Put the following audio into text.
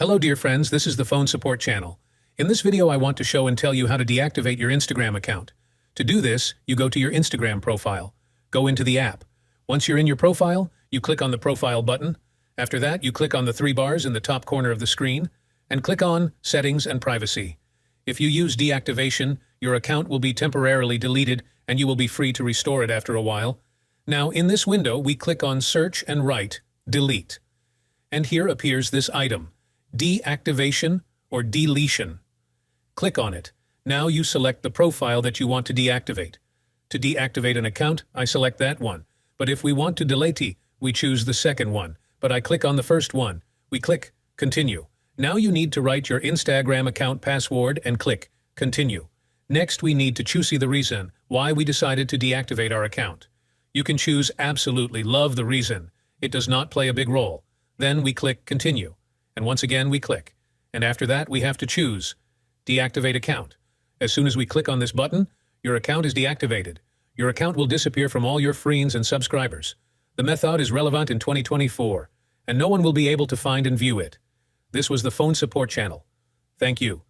Hello dear friends, this is the phone support channel. In this video I want to show and tell you how to deactivate your Instagram account. To do this, you go to your Instagram profile. Go into the app. Once you're in your profile, you click on the profile button. After that, you click on the three bars in the top corner of the screen and click on Settings and Privacy. If you use deactivation, your account will be temporarily deleted and you will be free to restore it after a while. Now, in this window, we click on Search and write Delete. And here appears this item, Deactivation or Deletion. Click on it. Now you select the profile that you want to deactivate. To deactivate an account, I select that one. But if we want to delete, we choose the second one. But I click on the first one. We click Continue. Now you need to write your Instagram account password and click Continue. Next, we need to choose the reason why we decided to deactivate our account. You can choose absolutely love the reason. It does not play a big role. Then we click Continue. And once again we click. And after that we have to choose Deactivate Account. As soon as we click on this button, your account is deactivated. Your account will disappear from all your friends and subscribers. The method is relevant in 2024, and no one will be able to find and view it. This was the phone support channel. Thank you.